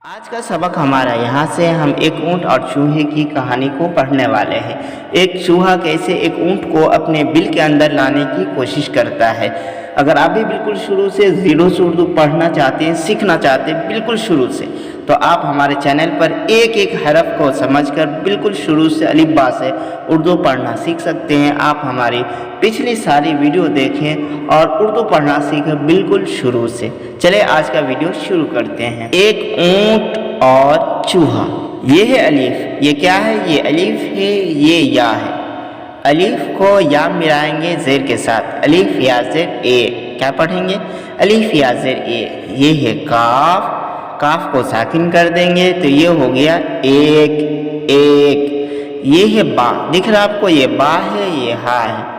आज का सबक हमारा यहाँ से हम एक ऊँट और चूहे की कहानी को पढ़ने वाले हैं। एक चूहा कैसे एक ऊँट को अपने बिल के अंदर लाने की कोशिश करता है। अगर आप भी बिल्कुल शुरू से ज़ीरो से उर्दू पढ़ना चाहते हैं, सीखना चाहते हैं बिल्कुल शुरू से, तो आप हमारे चैनल पर एक एक हरफ को समझकर बिल्कुल शुरू से अलिफ बा से उर्दू पढ़ना सीख सकते हैं। आप हमारी पिछली सारी वीडियो देखें और उर्दू पढ़ना सीखें बिल्कुल शुरू से। चले आज का वीडियो शुरू करते हैं। एक ऊँट और चूहा। ये है अलिफ। ये क्या है? ये अलिफ है, ये या है। अलिफ को या मिलाएंगे ज़ेर के साथ। अलिफ या ज़ेर ए। क्या पढ़ेंगे? अलिफ या ज़ेर ए। ये है काफ। काफ को साकिन कर देंगे तो ये हो गया एक एक। ये है बा। दिख रहा आपको? ये बा है, ये हा है।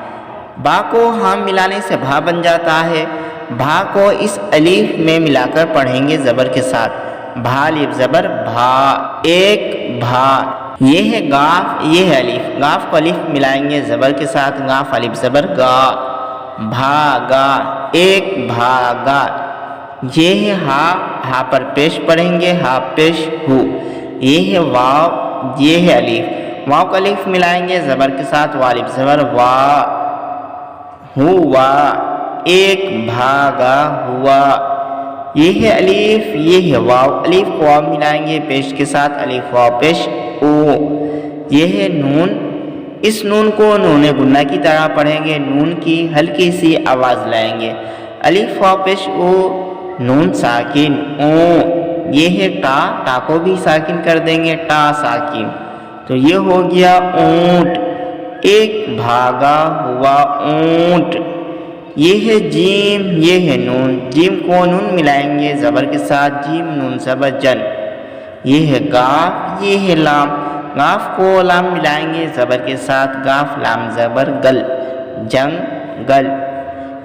बा को हम मिलाने से भा बन जाता है। भा को इस अलिफ में मिलाकर पढ़ेंगे ज़बर के साथ। भा अलिफ ज़बर भा, एक भा। ये है गाफ, ये है अलिफ। गाफ को अलिफ मिलाएंगे ज़बर के साथ। गाफ अलिफ ज़बर गा, भागा, एक भागा। ये है हा। हा पर पेश पढ़ेंगे, हा पेश हु। ये है वाव, ये है अलिफ। वाव का अलिफ मिलाएंगे ज़बर के साथ। वालिफ ज़बर वा, हुआ, एक भागा हुआ। ये है अलिफ, ये है वाव। अलिफ को वाव मिलाएंगे पेश के साथ। अलिफ वाव पेश ओ। ये है नून। इस नून को नून गुन्ना की तरह पढ़ेंगे। नून की हल्की सी आवाज़ लाएंगे। अलिफ वाव पेश ओ, नून साकिन ओ। ये है टा। टा को भी साकिन कर देंगे, टा साकिन। तो ये हो गया ऊँट, एक भागा हुआ ऊँट। ये है जीम, ये है नून। जीम को नून मिलाएंगे ज़बर के साथ। जीम नून ज़बर जन। ये है गाफ, ये है लाम। गाफ को लाम मिलाएंगे ज़बर के साथ। गाफ लाम ज़बर गल, जंगल।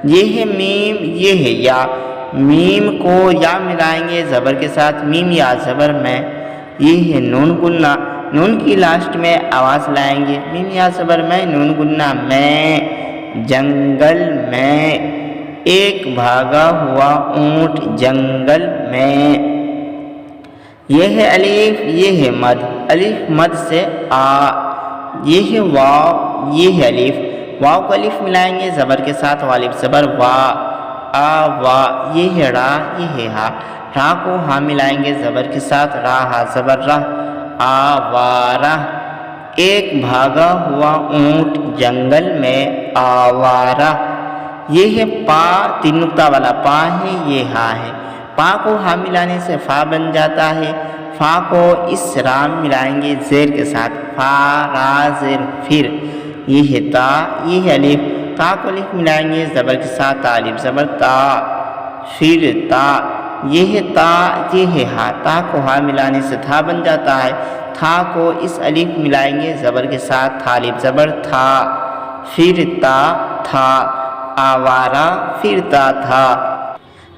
ये है मीम, ये है या। मीम को या मिलाएंगे ज़बर के साथ। मीम या ज़बर में। ये है नून गुन्ना। नून की लास्ट में आवाज़ लाएंगे। मीम या ज़बर में, नून गुन्ना में, जंगल में। एक भागा हुआ ऊँट जंगल में। ये है अलिफ, ये है मद। अलिफ मद से आ। ये है वाव, ये है अलिफ। वाव को अलिफ मिलाएंगे ज़बर के साथ। वालिफ ज़बर वा, आ वा। ये है रा, ये है हा। रा को हा मिलाएंगे ज़बर के साथ। रा हा ज़बर रा, आवारा। एक भागा हुआ ऊँट जंगल में आवारा। ये है पा। तीन नुक्ता वाला पा है, ये हा है। पा को हा मिलाने से फा बन जाता है। फा को इस रा मिलाएंगे ज़ेर के साथ। फा रा ज़ेर फिर। ये है ता, ये है अलिफ। ता को अलिफ मिलाएंगे ज़बर के साथ। अलिफ ज़बर ता, फिर ता। ये है ता, ये है हा। ता को हा मिलाने से था बन जाता है। था को इस अलिफ मिलाएंगे ज़बर के साथ। था अलिफ ज़बर था, फिर ता था। आवारा, फिरता था।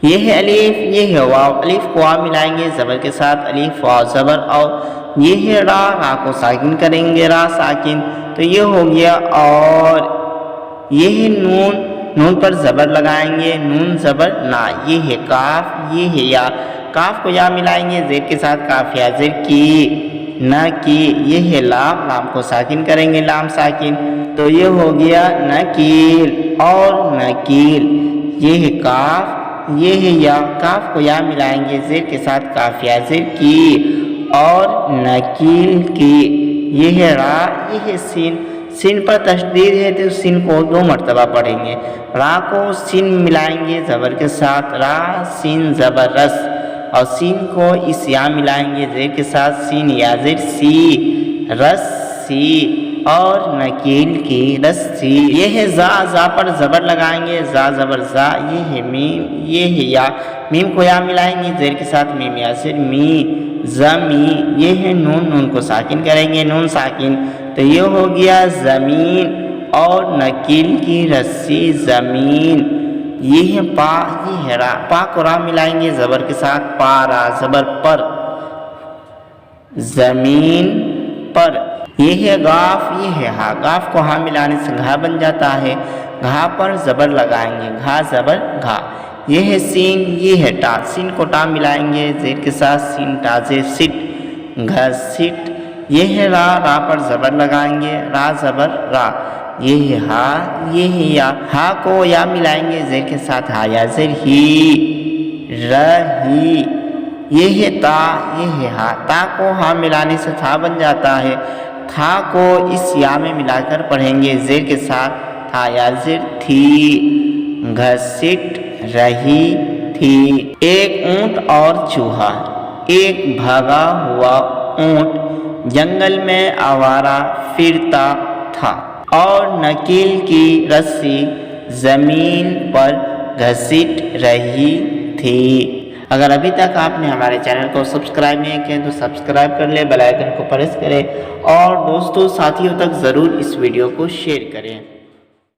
ये है अलिफ, ये है वाव। अलिफ को वाव मिलाएंगे ज़बर के साथ। अलिफ वाव ज़बर औ। ये है रा। रा को साकिन करेंगे, रा साकिन। तो ये हो गया और। ये है नून। नून पर ज़बर लगाएंगे, नून ज़बर ना। ये है काफ, ये है या। काफ को या मिलाएंगे ज़ेर के साथ। काफ या ज़ेर की, न की। ये है लाम। लाम को साकिन करेंगे, लाम साकिन। तो ये हो गया नकील और नकील। ये है काफ, ये है या। काफ को या मिलाएंगे ज़ेर के साथ। काफ या ज़ेर की और नकील की। ये है रा, ये है सीन। सीन पर तशदीद है तो सीन को दो मरतबा पढ़ेंगे। रा को सीन मिलाएंगे ज़बर के साथ। रा सीन ज़बर रस। और सीन को इस या मिलाएंगे ज़ेर के साथ। सीन या ज़ेर सी, रस्सी। और नकील की रस्सी। ये है जा। जा पर ज़बर लगाएंगे, जा ज़बर जा। ये है मीम, ये है या। मीम को या मिलाएंगे ज़ेर के साथ। मीम या ज़ेर मी, ज़मी। ये है नून। नून को साकिन करेंगे, नून साकिन। तो ये हो गया ज़मीन और नकील की रस्सी ज़मीन। ये है पा, ये है रा। पा को रा मिलाएंगे ज़बर के साथ। पा रा ज़बर पर, ज़मीन पर। ये है गाफ, ये है हा। गाफ को हा मिलाने से घा बन जाता है। घा पर ज़बर लगाएंगे, घा ज़बर घा। یہ ہے سین، یہ ہے ٹا، سین کو ٹا ملائیں گے زیر کے ساتھ، سین ٹا زیر سٹ، گھسٹ۔ یہ ہے را، را پر زبر لگائیں گے، را زبر را۔ یہ ہے ہا، یہ ہے یا، ہا کو یا ملائیں گے زیر کے ساتھ، ہا یا زیر ہی، رہی۔ یہ ہے تا، یہ ہے ہا، تا کو ہا ملانے سے تھا بن جاتا ہے، تھا کو اس یا میں ملا کر پڑھیں گے زیر کے ساتھ، تھا یا زیر تھی، گھسٹ رہی تھی۔ ایک اونٹ اور چوہا۔ ایک بھاگا ہوا اونٹ جنگل میں آوارہ پھرتا تھا اور نکیل کی رسی زمین پر گھسٹ رہی تھی۔ اگر ابھی تک آپ نے ہمارے چینل کو سبسکرائب نہیں کیا تو سبسکرائب کر لیں، بیل آئیکن کو پریس کریں اور دوستوں ساتھیوں تک ضرور اس ویڈیو کو شیئر کریں۔